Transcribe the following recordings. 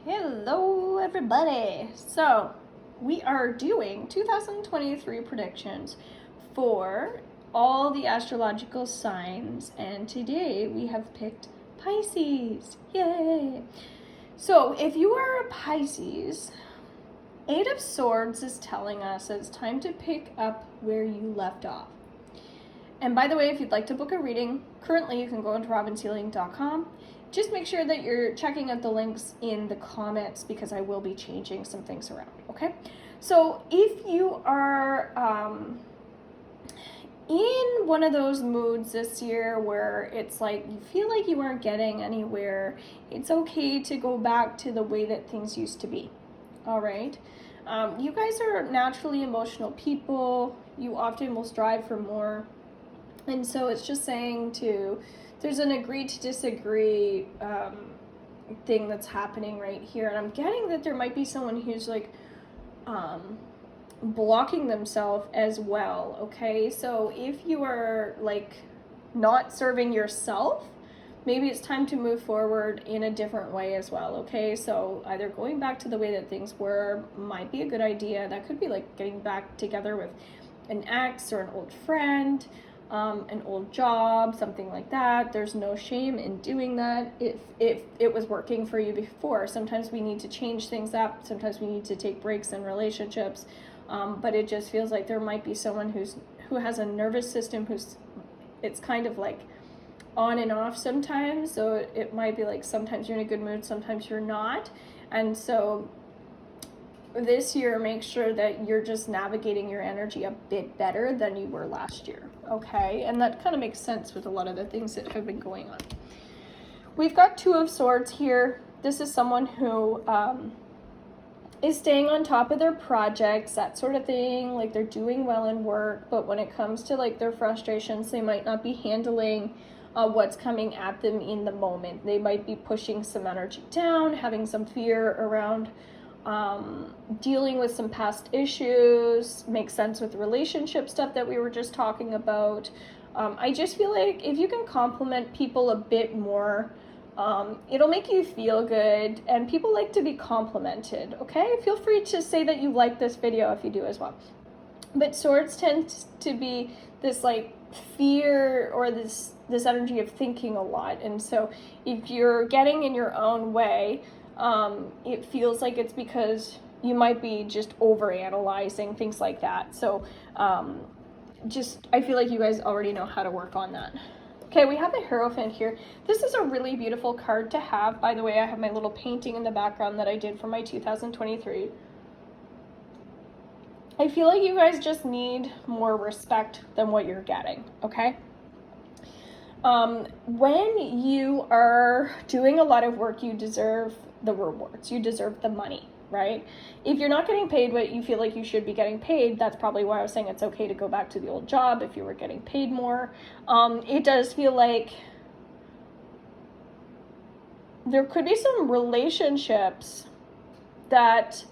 Hello, everybody. So, we are doing 2023 predictions for all the astrological signs, and today we have picked Pisces. Yay! So, if you are a Pisces, Eight of Swords is telling us it's time to pick up where you left off. And by the way, if you'd like to book a reading, currently you can go into robinshealing.com. Just make sure that you're checking out the links in the comments because I will be changing some things around, okay? So if you are in one of those moods this year where it's like you feel like you aren't getting anywhere, it's okay to go back to the way that things used to be, all right? You guys are naturally emotional people. You often will strive for more. And so it's just saying there's an agree to disagree thing that's happening right here. And I'm getting that there might be someone who's like blocking themselves as well, okay? So if you are like not serving yourself, maybe it's time to move forward in a different way as well, okay? So either going back to the way that things were might be a good idea. That could be like getting back together with an ex or an old friend, an old job, something like that. There's no shame in doing that if it was working for you before. Sometimes we need to change things up. Sometimes we need to take breaks in relationships. But it just feels like there might be someone who has a nervous system it's kind of like on and off sometimes. So it might be like sometimes you're in a good mood, sometimes you're not. And so this year, make sure that you're just navigating your energy a bit better than you were last year, okay? And that kind of makes sense with a lot of the things that have been going on. We've got Two of Swords here. This is someone who is staying on top of their projects, that sort of thing. Like they're doing well in work, but when it comes to like their frustrations, they might not be handling what's coming at them in the moment. They might be pushing some energy down, having some fear around dealing with some past issues. Makes sense with relationship stuff that we were just talking about. I just feel like if you can compliment people a bit more, it'll make you feel good, and people like to be complimented, okay? Feel free to say that you like this video if you do as well. But swords tend to be this like fear or this energy of thinking a lot, and so if you're getting in your own way, it feels like it's because you might be just overanalyzing things like that. So I feel like you guys already know how to work on that. Okay, we have the Hierophant here. This is a really beautiful card to have. By the way, I have my little painting in the background that I did for my 2023. I feel like you guys just need more respect than what you're getting, okay? When you are doing a lot of work, you deserve the rewards. You deserve the money, right? If you're not getting paid what you feel like you should be getting paid, that's probably why I was saying it's okay to go back to the old job if you were getting paid more. It does feel like there could be some relationships that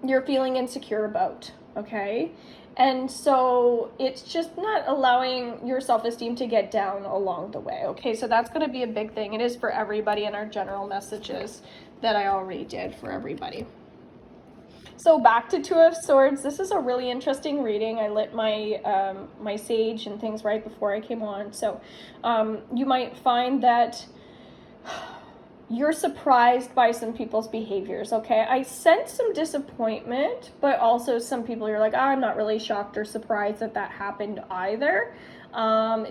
you're feeling insecure about, okay? And so it's just not allowing your self-esteem to get down along the way, okay? So that's going to be a big thing. It is for everybody in our general messages that I already did for everybody. So back to Two of Swords. This is a really interesting reading. I lit my my sage and things right before I came on. So you might find that you're surprised by some people's behaviors, okay? I sense some disappointment, but also some people you're like, I'm not really shocked or surprised that happened either.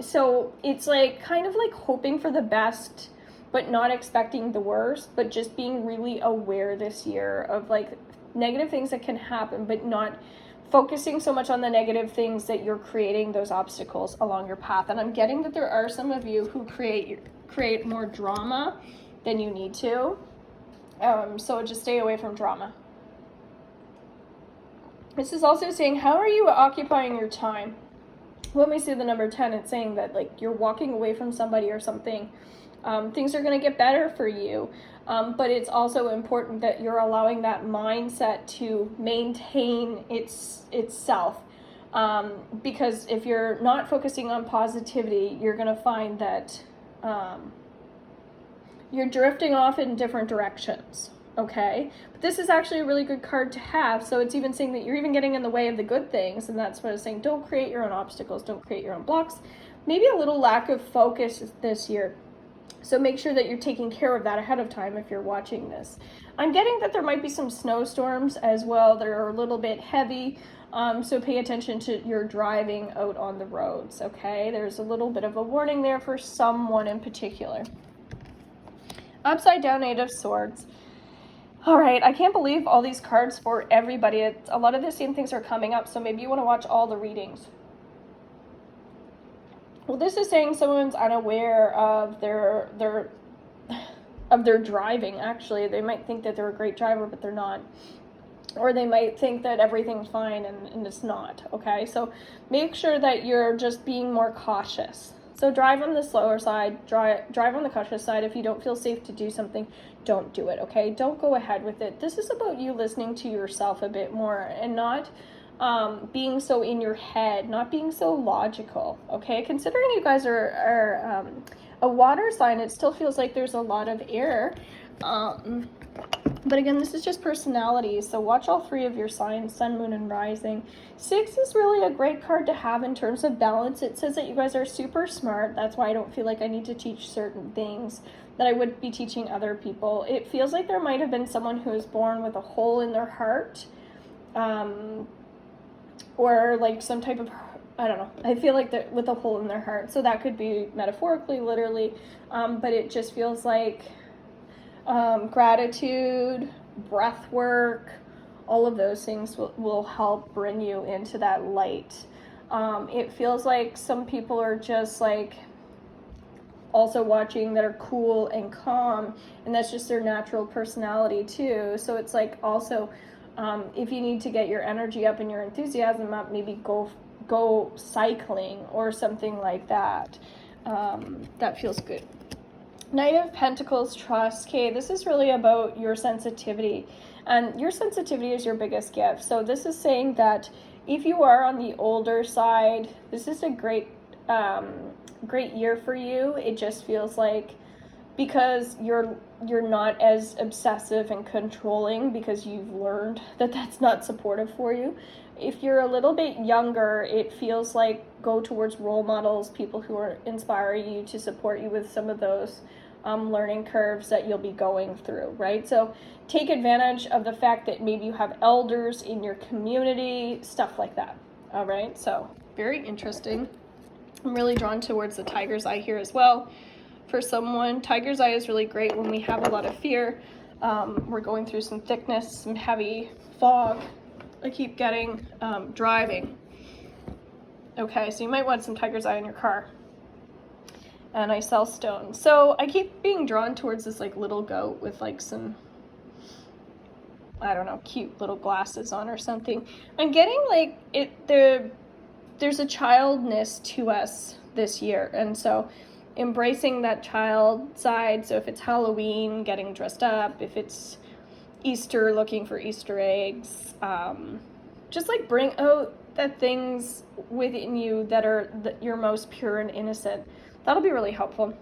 So it's like kind of like hoping for the best, but not expecting the worst, but just being really aware this year of like negative things that can happen, but not focusing so much on the negative things that you're creating those obstacles along your path. And I'm getting that there are some of you who create more drama than you need to. So just stay away from drama. This is also saying, how are you occupying your time? When we see the number 10, it's saying that like you're walking away from somebody or something. Things are going to get better for you. But it's also important that you're allowing that mindset to maintain itself. Because if you're not focusing on positivity, you're going to find that you're drifting off in different directions, okay? But this is actually a really good card to have. So it's even saying that you're even getting in the way of the good things. And that's what it's saying. Don't create your own obstacles. Don't create your own blocks. Maybe a little lack of focus this year. So make sure that you're taking care of that ahead of time if you're watching this. I'm getting that there might be some snowstorms as well. They're a little bit heavy. So pay attention to your driving out on the roads, okay? There's a little bit of a warning there for someone in particular. Upside down, Eight of Swords. All right, I can't believe all these cards for everybody. A lot of the same things are coming up, so maybe you want to watch all the readings. Well, this is saying someone's unaware of their driving, actually. They might think that they're a great driver, but they're not. Or they might think that everything's fine and it's not, okay? So make sure that you're just being more cautious. So drive on the slower side, drive on the cautious side. If you don't feel safe to do something, don't do it, okay? Don't go ahead with it. This is about you listening to yourself a bit more and not being so in your head, not being so logical, okay? Considering you guys are a water sign, it still feels like there's a lot of air. But again, this is just personality, so watch all three of your signs, sun, moon, and rising. 6 is really a great card to have in terms of balance. It says that you guys are super smart. That's why I don't feel like I need to teach certain things that I would be teaching other people. It feels like there might have been someone who was born with a hole in their heart, or like some type of, I don't know, I feel like that with a hole in their heart. So that could be metaphorically, literally, but it just feels like gratitude, breath work, all of those things will help bring you into that light. It feels like some people are just like also watching that are cool and calm, and that's just their natural personality too. So it's like also if you need to get your energy up and your enthusiasm up, maybe go cycling or something like that. That feels good. Knight of Pentacles, trust. Okay, this is really about your sensitivity, and your sensitivity is your biggest gift. So this is saying that if you are on the older side, this is a great year for you. It just feels like because you're not as obsessive and controlling, because you've learned that that's not supportive for you. If you're a little bit younger, it feels like go towards role models, people who are inspiring you to support you with some of those learning curves that you'll be going through, right? So take advantage of the fact that maybe you have elders in your community, stuff like that. All right, so very interesting. I'm really drawn towards the tiger's eye here as well. For someone, tiger's eye is really great when we have a lot of fear. We're going through some thickness, some heavy fog. I keep getting driving. Okay, so you might want some tiger's eye in your car. And I sell stones. So I keep being drawn towards this like little goat with like some, I don't know, cute little glasses on or something. I'm getting like there's a childness to us this year. And so embracing that child side. So if it's Halloween, getting dressed up, if it's Easter, looking for Easter eggs, just like bring out the things within you that are your most pure and innocent. That'll be really helpful.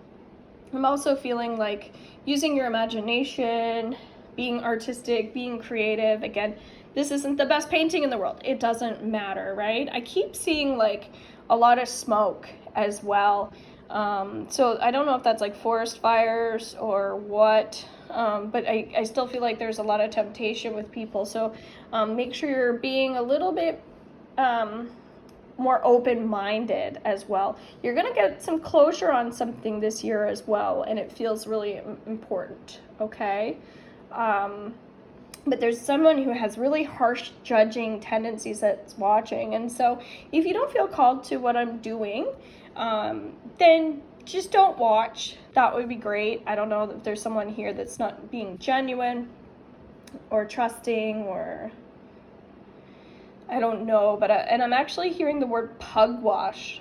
I'm also feeling like using your imagination, being artistic, being creative. Again, this isn't the best painting in the world. It doesn't matter, right? I keep seeing like a lot of smoke as well. So I don't know if that's like forest fires or what, but I still feel like there's a lot of temptation with people. So make sure you're being a little bit more open-minded as well. You're going to get some closure on something this year as well, and it feels really important, okay? But there's someone who has really harsh judging tendencies that's watching, and so if you don't feel called to what I'm doing, then just don't watch. That would be great. I don't know if there's someone here that's not being genuine or trusting, or I don't know, but and I'm actually hearing the word pugwash,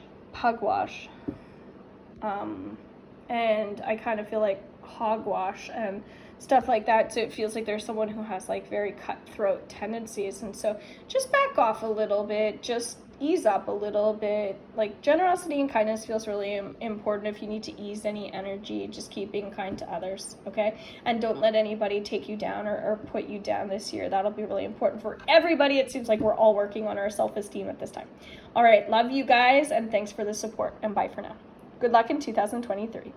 and I kind of feel like hogwash and stuff like that. So it feels like there's someone who has like very cutthroat tendencies, and so just back off a little bit. Just ease up a little bit. Like generosity and kindness feels really important. If you need to ease any energy, just keep being kind to others, okay? And don't let anybody take you down or put you down this year. That'll be really important for everybody. It seems like we're all working on our self-esteem at this time. All right, love you guys, and thanks for the support, and bye for now. Good luck in 2023.